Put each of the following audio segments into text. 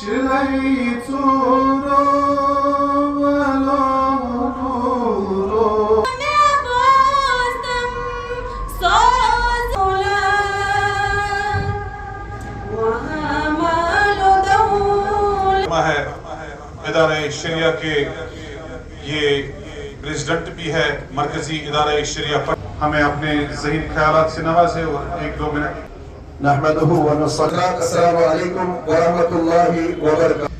ہے ادارہ شریعہ کے یہ پریزیڈنٹ بھی ہے مرکزی ادارہ شریعہ پر ہمیں اپنے ذہنی خیالات سے نوازے اور 1-2 منٹ نحمدہ و نصلی السلام علیکم ورحمۃ اللہ وبرکاتہ.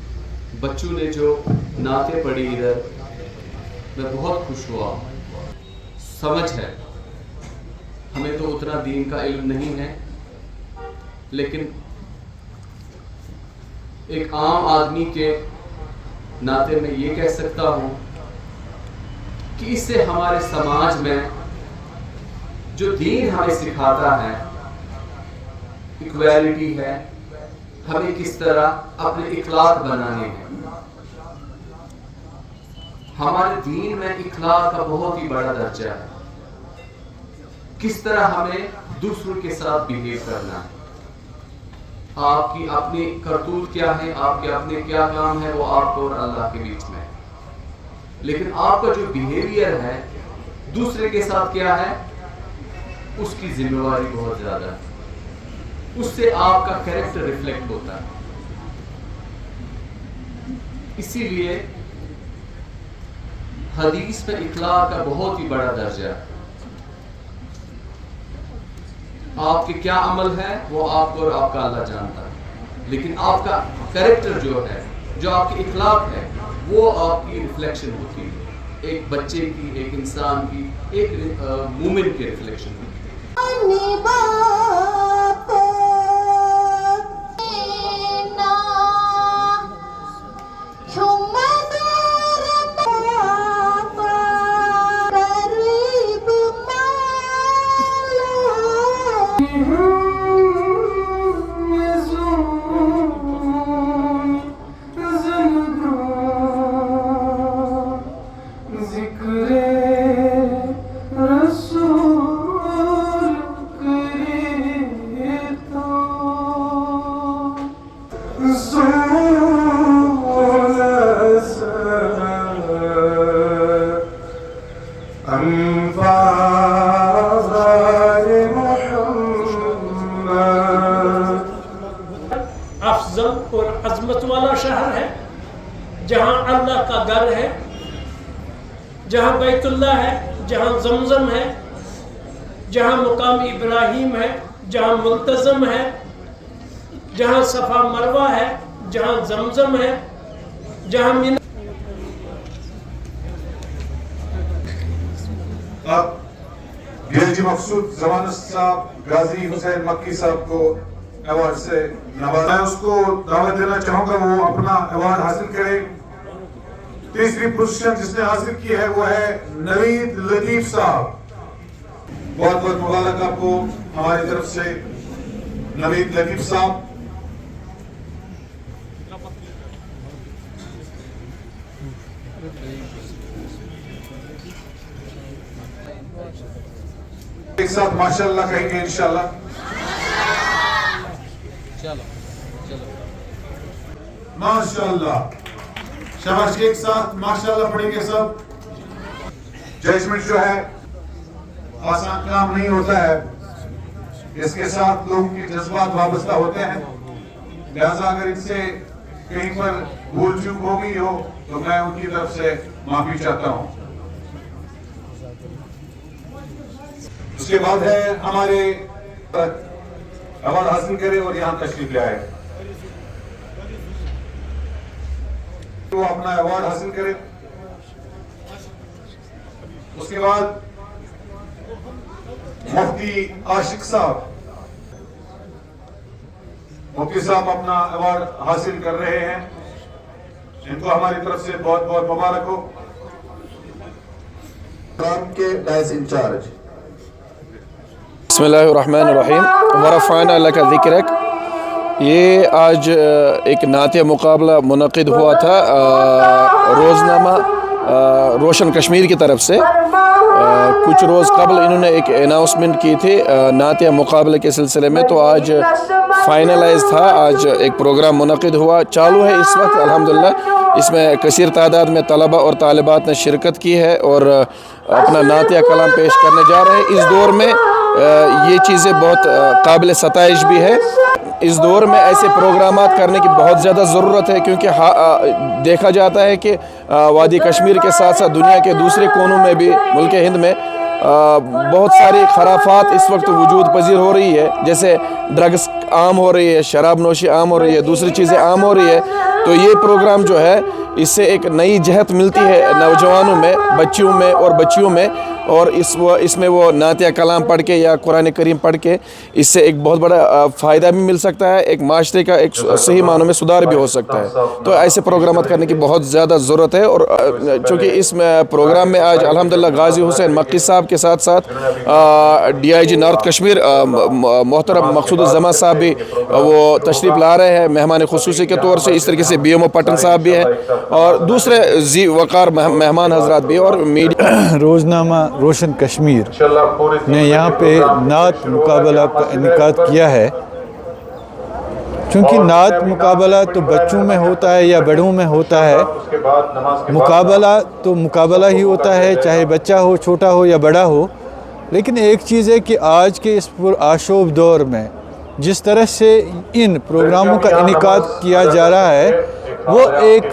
بچوں نے جو نعتیں پڑھی ادھر میں بہت خوش ہوا. سمجھ ہے ہمیں تو اتنا دین کا علم نہیں ہے لیکن ایک عام آدمی کے ناطے میں یہ کہہ سکتا ہوں کہ اس سے ہمارے سماج میں جو دین ہمیں سکھاتا ہے ایکویلٹی ہے ہمیں کس طرح اپنے اخلاق بنانے ہیں. ہمارے دین میں اخلاق کا بہت ہی بڑا درجہ ہے. کس طرح ہمیں دوسروں کے ساتھ بیہیو کرنا ہے. آپ کی اپنی کرتوت کیا ہے آپ کے اپنے کیا کام ہے وہ آپ کو اور اللہ کے بیچ میں. لیکن آپ کا جو بیہیویئر ہے دوسرے کے ساتھ کیا ہے اس کی ذمہ داری بہت زیادہ ہے. اس سے آپ کا کیریکٹر ریفلیکٹ ہوتا ہے. اسی لیے حدیث میں اخلاق کا بہت ہی بڑا درجہ ہے. آپ کے کیا عمل ہے وہ آپ کو اور آپ کا اللہ جانتا ہے لیکن آپ کا کیریکٹر جو ہے جو آپ کی اخلاق ہے وہ آپ کی ریفلیکشن ہوتی ہے. ایک بچے کی ایک انسان کی ایک مومن کی ریفلیکشن ہوتی ہے. افضل اور عظمت والا شہر ہے جہاں اللہ کا گھر ہے جہاں بیت اللہ ہے جہاں زمزم ہے جہاں مقام ابراہیم ہے جہاں ملتزم ہے جہاں صفا مروہ ہے جہاں زمزم ہے جہاں اب DLG مقصود زمانہ صاحب غازی حسین مکی صاحب کو ایوارڈ سے نوازا ہے. اس کو دعوت دینا چاہوں گا وہ اپنا ایوارڈ حاصل کرے. تیسری پوزیشن جس نے حاصل کی ہے وہ ہے نوید لطیف صاحب. بہت بہت مبارک آپ کو ہماری طرف سے نوید لطیف صاحب. ایک ساتھ ماشاءاللہ کہیں گے انشاءاللہ. ماشاءاللہ شاباش. ایک ساتھ ماشاءاللہ پڑھیں گے سب. ججمنٹ جو ہے آسان کام نہیں ہوتا ہے. اس کے ساتھ لوگوں کے جذبات وابستہ ہوتے ہیں. لہذا اگر ان سے کہیں پر بھول چوک ہو گئی ہو تو میں ان کی طرف سے معافی چاہتا ہوں. اس کے بعد ہے ہمارے ایوارڈ حاصل کرے اور یہاں تشریف لے آئے. وہ اپنا ایوارڈ حاصل کرے. اس کے بعد مفتی عاشق صاحب. مفتی صاحب اپنا ایوارڈ حاصل کر رہے ہیں. ان کو ہماری طرف سے بہت بہت مبارک ہو. کام کے ڈائس انچارج. بسم اللہ الرحمن الرحیم. ورفعنا لک ذکرک. یہ آج ایک نعتیہ مقابلہ منعقد ہوا تھا روزنامہ روشن کشمیر کی طرف سے. کچھ روز قبل انہوں نے ایک اناؤنسمنٹ کی تھی نعتیہ مقابلے کے سلسلے میں. تو آج फाइनलाइज था। आज एक प्रोग्राम मुनक़िद हुआ, चालू है इस वक्त अल्हम्दुलिल्लाह। इसमें कसीर तादाद में तलबा और तालिबात ने शिरकत की है और अपना नातिया कलाम पेश करने जा रहे हैं। इस दौर में ये चीज़ें बहुत काबिल सताइश भी है। इस दौर में ऐसे प्रोग्रामात करने की बहुत ज़्यादा ज़रूरत है, क्योंकि देखा जाता है कि वादी कश्मीर के साथ साथ दुनिया के दूसरे कोनों में भी, मुल्क हिंद में बहुत सारी खराफात इस वक्त वजूद पजीर हो रही है। जैसे ड्रग्स आम हो रही है, शराब नोशी आम हो रही है, दूसरी चीज़ें आम हो रही है। तो ये प्रोग्राम जो है, इससे एक नई जहत मिलती है नौजवानों में, बच्चियों में और बच्चियों में, और इसमें वो नातिया कलाम पढ़ के या कुरान करीम पढ़ के इससे एक बहुत बड़ा फ़ायदा भी मिल सकता है, एक माशरे का एक सही मानों में सुधार भी हो सकता है। तो ऐसे प्रोग्राम करने की बहुत ज़्यादा ज़रूरत है। और चूँकि इस प्रोग्राम में आज अल्हम्दुलिल्लाह गाजी हुसैन मक्की साहब के साथ साथ DIG नॉर्थ कश्मीर मोहतरम मकसूद ज़मा साहब भी वो तशरीफ़ ला रहे हैं मेहमान खुसूसी के तौर से। इस तरीके से BMO पटन साहब भी है और दूसरे जी वक़ार मेहमान हजरात भी, और मीडिया रोज़नामा रोशन कश्मीर ने यहाँ पे नात मुकाबला का इनेकाद किया है। चूँकि नात मुकाबला तो बच्चों में होता है या बड़ों में होता है, मुकाबला तो मुकाबला ही होता है, चाहे बच्चा हो, छोटा हो या बड़ा हो। लेकिन एक चीज़ है कि आज के इस पुरआशोब दौर में जिस तरह से इन प्रोग्रामों का इनेकाद किया जा रहा है, वो एक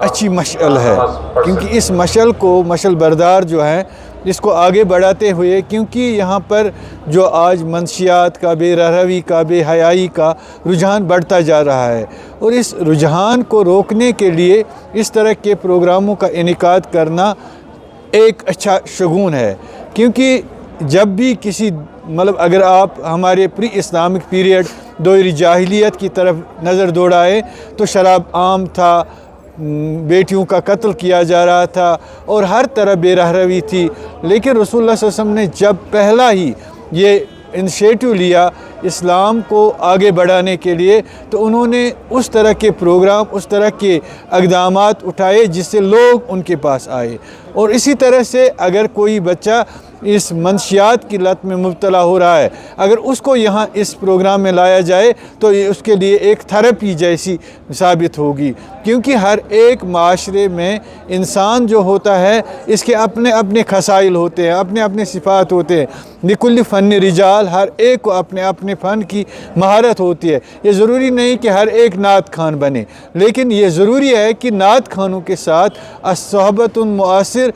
अच्छी मशअल है। क्योंकि इस मशअल को, मशअल बरदार जो हैं, इसको आगे बढ़ाते हुए, क्योंकि यहाँ पर जो आज मंशियात का, बेरहवी का, बेहयाई का रुझान बढ़ता जा रहा है, और इस रुझान को रोकने के लिए इस तरह के प्रोग्रामों का इनेकाद करना एक अच्छा शगुन है। क्योंकि जब भी किसी अगर आप हमारे प्री इस्लामिक पीरियड दौर जाहिलियत की तरफ नज़र दौड़ाएँ तो शराब आम था, बेटियों का कत्ल किया जा रहा था और हर तरह बेरहवी थी। लेकिन रसूलुल्लाह सल्लल्लाहु अलैहि वसल्लम ने जब पहला ही ये इनिशिएटिव लिया इस्लाम को आगे बढ़ाने के लिए, तो उन्होंने उस तरह के प्रोग्राम, उस तरह के इक़दामात उठाए जिससे लोग उनके पास आए। और इसी तरह से अगर कोई बच्चा इस मंशियात की लत में मुब्तला हो रहा है, अगर उसको यहाँ इस प्रोग्राम में लाया जाए तो ये उसके लिए एक थेरेपी जैसी साबित होगी। क्योंकि हर एक माशरे में इंसान जो होता है, इसके अपने अपने खसाइल होते हैं, अपने अपने सिफात होते हैं। निकुल्ल फ़न रिजाल, हर एक को अपने अपने फ़न की महारत होती है। ये ज़रूरी नहीं कि हर एक नात खान बने, लेकिन ये ज़रूरी है कि नात खानों के साथ अस्सहबतुन मुआसिर